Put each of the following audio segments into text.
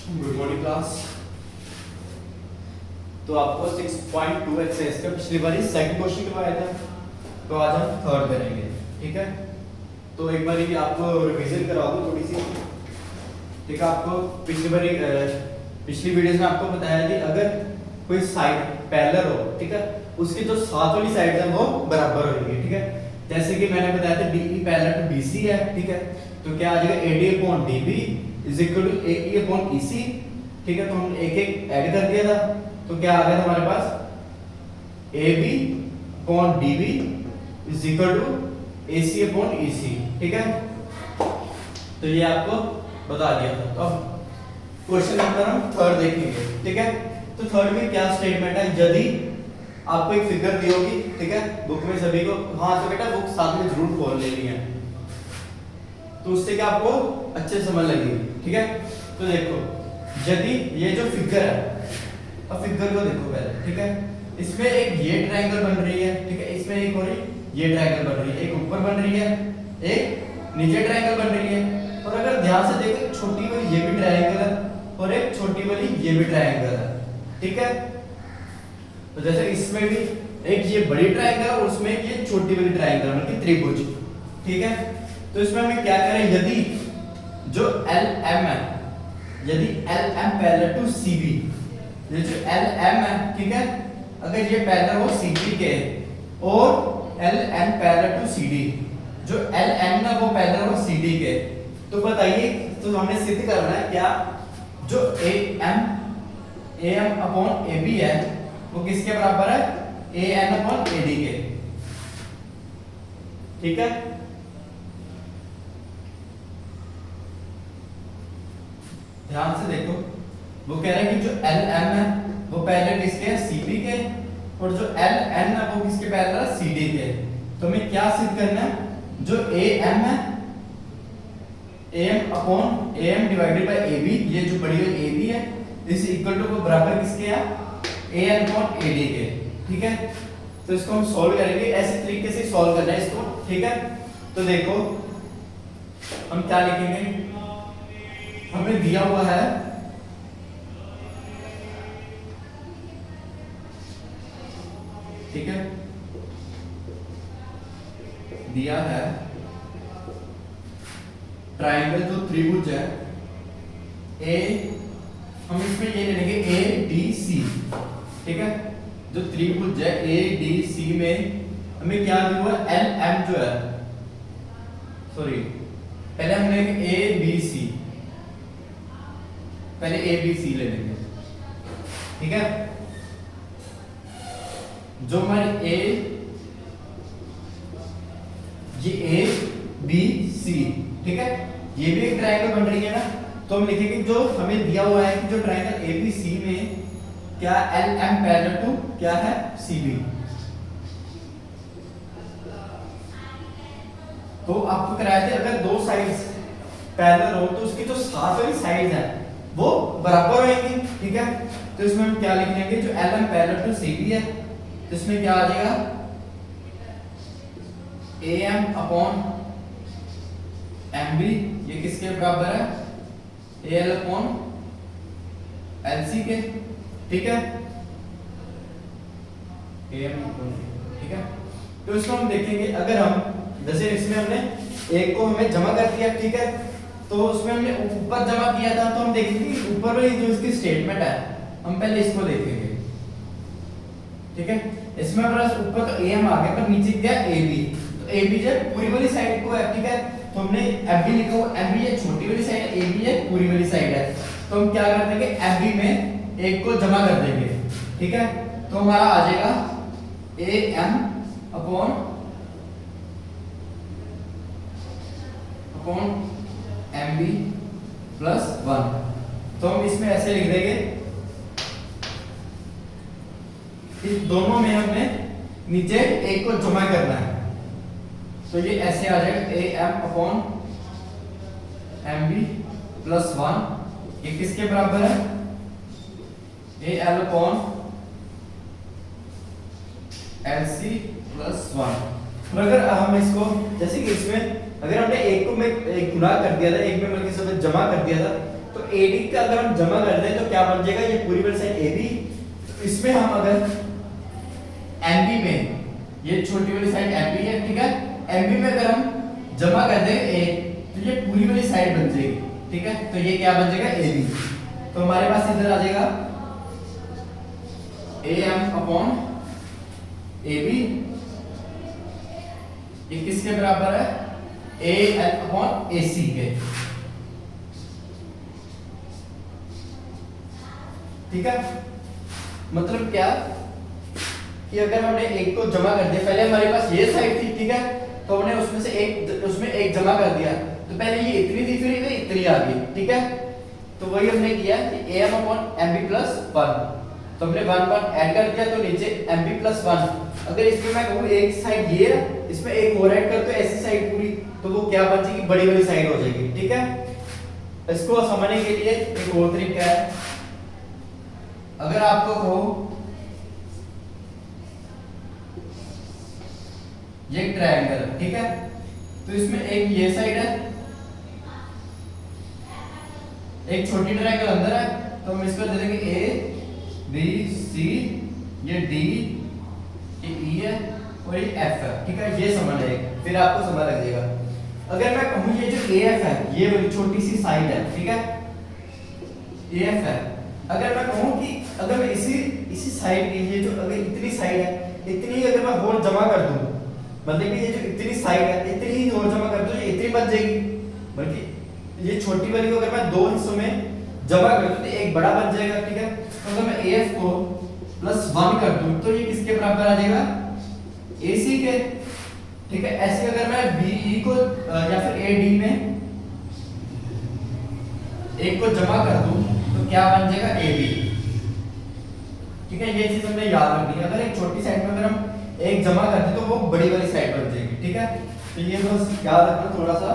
Good morning class. तो आपको 6.2 exercise का पिछली बार सेकंड क्वेश्चन करवाया था, तो आज हम थर्ड करेंगे। ठीक है, तो एक बार ये आपको रिवीजन करा दूं थोड़ी सी। ठीक है, आपको पिछली वीडियोस में आपको बताया कि अगर कोई साइड पैरेलल हो, ठीक है, उसकी जो साथ वाली साइड है वो बराबर होगी। ठीक है, जैसे कि मैंने बताया था DE पैरेलल टू BC है। ठीक है, तो क्या आ जाएगा AD upon DB is equal to AE upon EC। ठीक है, तो हम एक एक ऐड कर दिया था, तो क्या आ गया हमारे पास AB upon DB is equal to AC upon EC। ठीक है, तो ये आपको बता दिया था। तो अब क्वेश्चन नंबर हम थर्ड देखेंगे। ठीक है, तो थर्ड में क्या स्टेटमेंट है, यदि आपको एक फिगर दी होगी, ठीक है, बुक में सभी को, हाँ तो बेटा बुक साथ में जरूर खोल लेनी है, तो उससे क्या आपको अच्छे समझ लगेगी। ठीक है, तो देखो यदि ये जो फिगर है, अब फिगर को देखो पहले। ठीक है, इसमें एक ये ट्रायंगल बन रही है, ठीक है, इसमें एक और ये ट्रायंगल बन रही है, एक ऊपर बन रही है, एक नीचे ट्रायंगल बन रही है। और अगर ध्यान से देखो छोटी वाली ये भी ट्रायंगल है और एक छोटी वाली ये भी ट्रायंगल है। ठीक है, तो जैसे इसमें भी एक ये बड़ी ट्रायंगल और उसमें ये छोटी वाली ट्रायंगल मतलब त्रिभुज। ठीक है, तो इसमें हमें क्या करें, यदि जो LM है, यदि LM पैरेलल टू CB, ये जो LM है, ठीक है, अगर ये पैरेलल हो CB के और LN पैरेलल टू CD, जो LN है वो पैरेलल हो CD के, तो बताइए, तो हमने सिद्ध करना है क्या, जो AM अपॉन AB है वो किसके बराबर है, AN अपॉन AD के। ठीक है, ध्यान से देखो, वो कह रहे हैं कि जो LM है वो पैरेलल किसके है, CB के, और जो LN है वो किसके पैरेलल है, CD के। तो हमें क्या सिद्ध करना है, जो AM है, AM upon AM divided by AB, ये जो बड़ी वाली AB है, इस इक्वल टू को बराबर किसके है, AN अपॉन AD के। ठीक है, तो इसको हम सॉल्व करेंगे, ऐसे तरीके से सॉल्व करना है इसको। ठीक है, तो देखो हम क्या लिखेंगे, हमें दिया हुआ है ठीक है, दिया है ट्रायंगल जो त्रिभुज है ए, हम इसमें ये ले लेंगे ADC। ठीक है, जो त्रिभुज है ADC में हमें क्या दिया हुआ है, LM जो है, सॉरी पहले हम लेंगे ABC, पहले ABC ले लेंगे। ठीक है, जो हमारे ये ABC, ठीक है, ये भी एक ट्रायंगल बन रही है ना, तो हम लिखेंगे जो हमें दिया हुआ है कि जो ट्रायंगल ABC में क्या LM पैरेलल टू क्या है, CB। तो आपको कराया थे अगर दो साइड्स पैरेलल हो तो उसकी जो साथ वाली साइड है वो बराबर होंगी। ठीक है, तो इसमें हम क्या लिख लेंगे, जो LM पैरेलल टू CB है, तो इसमें क्या आ जाएगा, AM अपॉन MB, ये किसके बराबर है, AL अपॉन LC के। ठीक है, AM अपॉन, ठीक है, तो इसको हम देखेंगे, अगर हम जैसे इसमें हमने एक को हमें जमा कर दिया, ठीक है, तो उसमें हमने ऊपर जमा किया था, तो हम देखेंगे ऊपर वाली जो इसकी स्टेटमेंट है, हम पहले इसको देखेंगे। ठीक है, इसमें ऊपर तो AM आ गया पर नीचे क्या AB, तो AB जो पूरी वाली साइड को है। ठीक है, तो हमने MB लिखा हुआ, MB ये छोटी वाली साइड है, AB ये पूरी वाली साइड है, तो हम क्या कर देंगे, MB में एक को जमा कर देंगे। ठीक है, तो हमारा आ जाएगा AM अपॉन MB प्लस 1, तो हम इसमें ऐसे लिख देंगे, इस दोनों में हमने नीचे एक को जमा करना है, तो ये ऐसे आ जाएगा AM अपॉन MB प्लस 1, ये किसके बराबर है, AL अपॉन LC प्लस 1। और अगर हम इसको जैसे कि इसमें अगर हमने एक को में एक गुणा कर दिया था, एक में बल्कि सब जमा कर दिया था, तो AD का अगर हम जमा कर दें तो क्या बन जाएगा, ये पूरी वाली साइड AB, तो इसमें हम अगर MB में, ये छोटी वाली साइड MB है, ठीक है, MB में अगर हम जमा कर दें A, तो ये पूरी वाली साइड बन जाएगी, ठीक है, तो ये क्या बन जाएगा AB। तो हमारे पास इधर आ जाएगा AM अपॉन AB, ये किसके बराबर है, AL अपॉन AC के, ठीक है। मतलब क्या कि अगर हमने एक को जमा कर दिया, पहले हमारे पास ये साइड थी, ठीक है, तो हमने उसमें एक जमा कर दिया, तो पहले ये इतनी थी, फिर ये इतनी आ गई, ठीक है, तो वही हमने किया कि AM अपॉन MB प्लस 1, तो हमने 1 ऐड कर दिया, तो नीचे MB प्लस 1। अगर इसमें मैं कहूँ एक साइड ये है, इसमें एक और ऐड कर तो ऐसी साइड पूरी, तो वो क्या बन जाएगी, बड़ी वाली साइड हो जाएगी, ठीक है। इसको समझने के लिए एक और तरीका है, अगर आपको कहो ये ट्रायंगल, ठीक है, तो इसमें एक ये साइड है, एक छोटी ट्रायंगल अंदर है, तो हम इसको दे देंगे ABC, ये D, ये E है और ये F है, ठीक है, ये समझ आएगा, फिर आपको समझ लग जाएगा। अगर मैं कहूँ ये जो AF है, ये वाली छोटी सी साइड है, ठीक है, AF है, अगर मैं कहूँ कि अगर मैं इसी साइड की, ये जो अगर इतनी साइड है, इतनी अगर मैं होल जमा कर दूं, मतलब कि ये जो इतनी साइड है, इतनी ही होल जमा कर दूं, ये इतनी बन जाएगी, बल्कि ये छोटी वाली को अगर मैं दो हिस्सों में जमा कर दूं तो एक बड़ा बन जाएगा, ठीक है। तो अगर मैं AF को +1 कर दूं तो ये किसके बराबर आ जाएगा, AC के, ठीक है। ऐसे अगर मैं BE को या फिर AD में एक को जमा कर दूं तो क्या बन जाएगा, AB, ठीक है। ये चीज हमने याद रखनी है, अगर एक छोटी साइड में अगर हम एक जमा करते तो वो बड़ी वाली साइड बन जाएगी, ठीक है। तो ये बस याद रखना थोड़ा सा।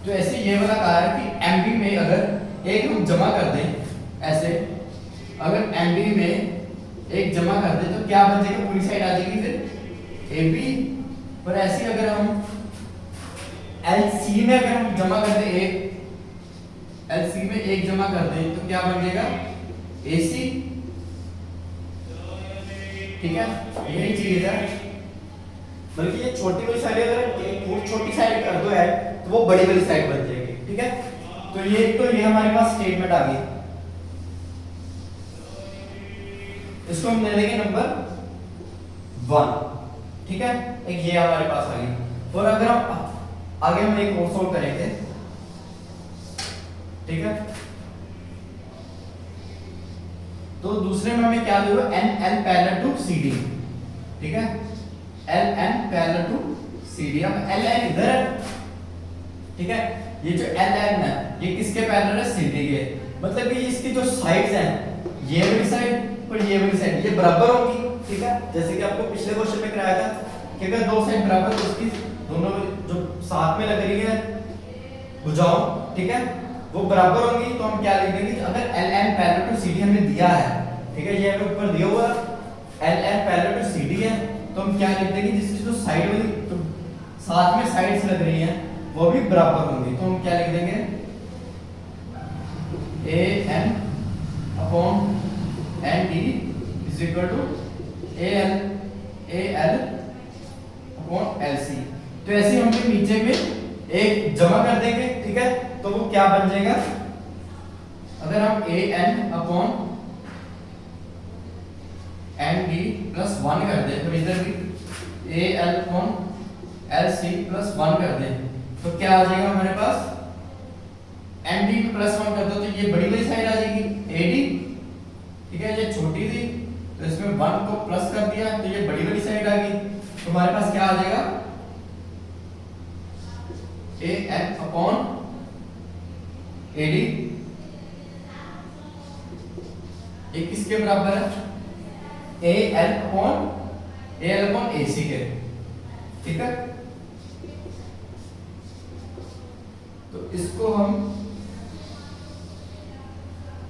तो ऐसे ये वाला कहा है कि MB में अगर एक हम जमा कर दें, ऐसे अगर MB में एक जमा कर दें तो क्या बन जाएगा, पूरी साइड आ जाएगी फिर AB। पर ऐसे अगर हम LC में अगर हम जमा कर दें, एक LC में एक जमा कर दें तो क्या बन जाएगा, AC, ठीक है। यही चीज है, बल्कि ये छोटी वाली साइड अगर छोटी साइड कर दो ऐड तो वो बड़ी वाली साइड बन जाएगी, ठीक है। तो ये हमारे पास स्टेटमेंट आ गई, इसको हम ले लेंगे नंबर 1, ठीक है। एक ये हमारे पास आ गई, और अगर हम आगे हम एक और सॉल्व करेंगे, ठीक है। तो दूसरे में हमें क्या दूंगा, NL पैरेलल टू CD, ठीक है, LN पैरेलल टू CD। अब LN इधर है, ठीक है, ये जो LN है ये किसके पैरेलल है, CD के, मतलब कि इसकी जो साइड्स हैं, ये वाली साइड और ये वाली साइड ये बराबर होंगी, ठीक है। जैसे कि आपको पिछले क्वेश्चन में कराया था कि अगर दो साइड बराबर तो उसकी दोनों जो साथ में लग रही है भुजाओं, ठीक है, वो बराबर होंगी। तो हम क्या लिख देंगे, अगर LN पैरेलल टू CD हमें दिया है, ठीक है, ये हमें ऊपर दिया हुआ LN पैरेलल टू CD है, तो हम क्या लिख देंगे, जिसकी जो साइड वाली तो साथ में साइड्स लग रही हैं वो भी बराबर होंगी, तो हम क्या लिख देंगे, AN upon ND is equal to AL upon LC। तो ऐसे हम भी नीचे में एक जमा कर देंगे, ठीक है, तो वो क्या बन जाएगा, अगर हम AN अपॉन ND प्लस 1 कर दें तो इधर भी AL अपॉन LC प्लस 1 कर दें तो क्या आ जाएगा हमारे पास, ND प्लस 1 कर दो तो ये बड़ी वाली साइड आ जाएगी AD, ठीक है। ये छोटी थी तो इसमें 1 को प्लस कर दिया तो ये बड़ी वाली साइड आ गई, तो हमारे पास क्या आ जाएगा, AN अपॉन AD, ये किसके बराबर है, AL अपॉन AC के, ठीक है। तो इसको हम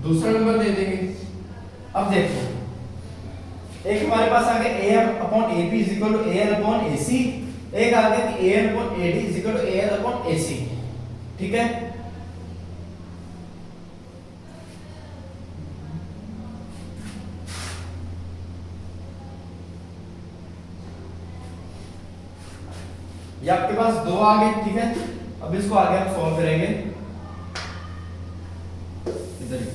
दूसरा नंबर दे देंगे। अब देखो एक हमारे पास आ गया AM upon AP is equal to AL upon AC, एक आ गया कि an upon ad is equal to al upon ac, ठीक है। ये आपके पास दो आ गए, ठीक है। अब इसको आगे हम सॉल्व करेंगे इधर ही।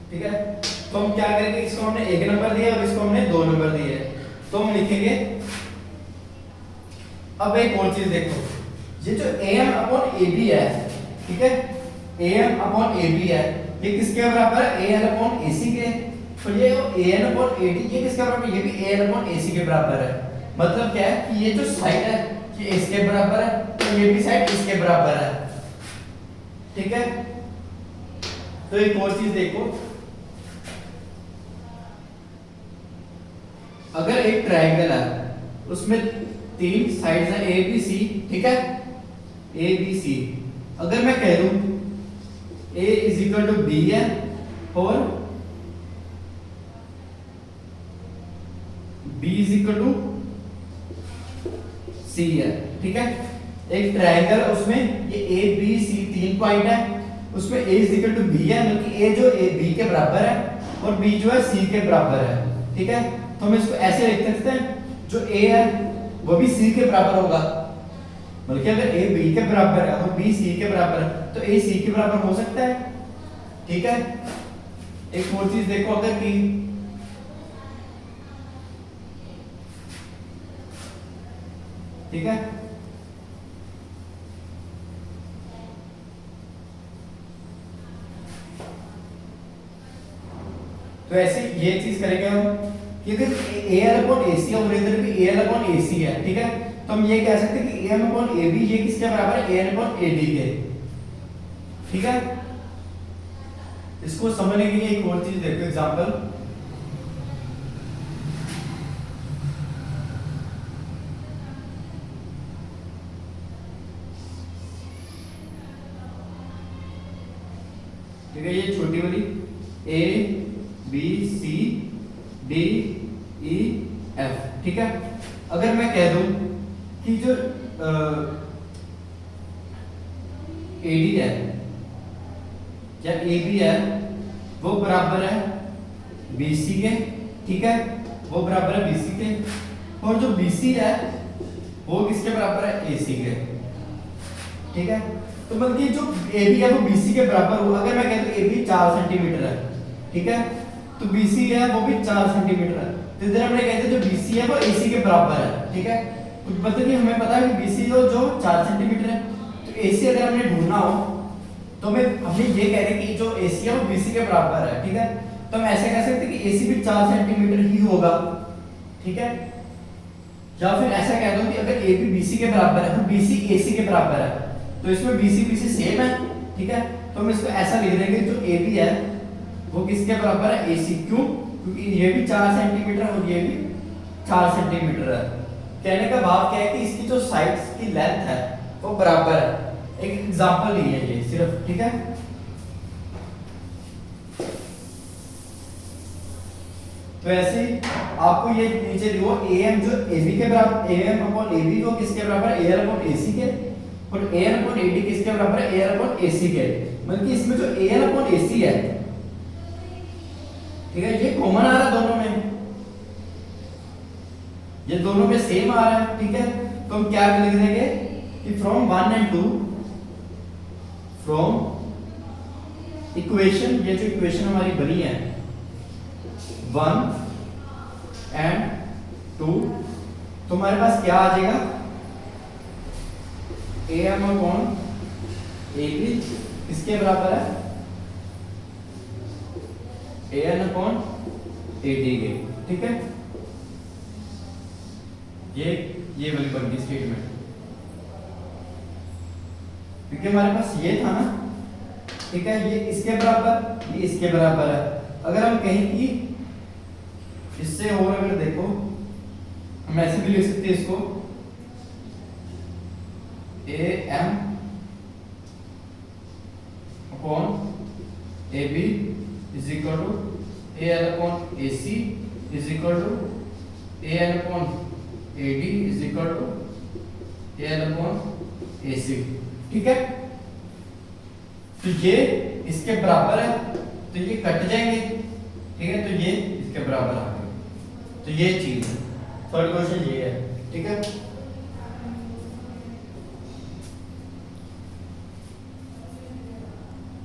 ठीक है, तो हम क्या करेंगे, इसको हमने एक नंबर दिया और इसको हमने दो नंबर दिए, तो हम लिखेंगे। अब एक और चीज देखो, ये जो am अपॉन ab है, ठीक है, am अपॉन ab है, ये किसके बराबर है, an अपॉन ac के। तो ये an अपॉन ad ये किसके बराबर है, ये भी an अपॉन ac के बराबर है। मतलब क्या है कि ये जो साइड है ये इसके बराबर है, तो ये भी साइड इसके बराबर है, ठीक है। तो एक और चीज देखो, अगर एक ट्रायंगल है उसमें तीन साइड्स हैं ए बी सी, ठीक है, ए बी सी। अगर मैं कह दूं ए इज इक्वल टू बी है और बी इज इक्वल टू सी है, ठीक है। एक ट्रायंगल है उसमें ये ए बी सी तीन पॉइंट है, उसमें ए इज इक्वल टू बी है, मतलब ए जो ए बी के बराबर है और बी जो है सी के बराबर है, ठीक है। तो हम इसको ऐसे लिख सकते हैं, जो ए है वो भी सी के बराबर होगा, बल्कि अगर ए बी के बराबर है और बी सी के बराबर है तो ए सी के बराबर हो सकता है, ठीक है। एक और चीज देखो, अगर कि ठीक है, तो ऐसे ये चीज करेंगे हम कि अगर al अपॉन ac और इधर भी al अपॉन ac है, ठीक है, तो हम ये कह सकते हैं कि am अपॉन ab ये किसके बराबर है, an अपॉन ad के, ठीक है। इसको समझने के लिए एक और चीज देखो, एग्जांपल। ठीक है, ये छोटी वाली a b c d e f, ठीक है। अगर मैं कह दूं कि जो AD है या AB है वो बराबर है BC के, ठीक है, वो बराबर है BC के, और जो BC है वो किसके बराबर है, AC के, ठीक है। तो बल्कि जो AB है वो BC के बराबर हो। अगर मैं कह दूं AB 4 सेंटीमीटर है, ठीक है, तो BC है वो भी 4 सेंटीमीटर है, तो इधर हमने कहते जो BC है वो AC के बराबर है, ठीक है। कुछ मतलब कि हमें पता है कि BC जो 4 सेंटीमीटर है, तो AC अगर हमने ढूंढना हो तो हमें ये कह रहे कि जो AC है वो BC के बराबर है, ठीक है। तो हम ऐसे कह सकते हैं कि AC भी 4 सेंटीमीटर ही होगा, ठीक है। या फिर ऐसा कह दो कि अगर AB BC के बराबर है तो BC AC के बराबर है, तो इसमें BC सेम है, ठीक है। तो हम इसको ऐसा लिख देंगे, जो AB है वो किसके बराबर है, AC। क्यों, क्योंकि ये भी 4 सेंटीमीटर और ये भी 4 सेंटीमीटर है। कहने का भाव क्या है कि इसकी जो साइड्स की लेंथ है वो बराबर है। एक एग्जांपल ही है ये सिर्फ, ठीक है। तो ऐसे ही आपको ये नीचे लिखो AM जो AB के बराबर, AM अपॉन AB को किसके बराबर है, AL अपॉन AC के, और AL अपॉन AD किसके बराबर है, AL अपॉन AC के। मतलब कि इसमें जो AL अपॉन AC है, ठीक है, ये कॉमन आ रहा है दोनों में, ये दोनों में सेम आ रहा है, ठीक है। तो हम क्या लिख देंगे कि फ्रॉम 1 एंड 2, फ्रॉम इक्वेशन, ये जो इक्वेशन हमारी बनी है 1 एंड 2, तो हमारे पास क्या आ जाएगा, AM अपॉन AB किसके बराबर है, AN अपॉन AD के, ठीक है। ये वाली बन गई स्टेटमेंट, क्योंकि हमारे पास ये था ना, ठीक है, ये इसके बराबर, ये इसके बराबर है। अगर हम कहें कि इससे और अगर देखो हम ऐसे भी लिख सकते हैं इसको A M upon A B is equal to A L upon A C is equal to A L upon A D is equal to A L upon A C. ठीक है, तो ये इसके बराबर है, तो ये कट जाएंगे। ठीक है, तो ये इसके बराबर आ गए। तो ये चीज है, थर्ड क्वेश्चन ये है। ठीक है।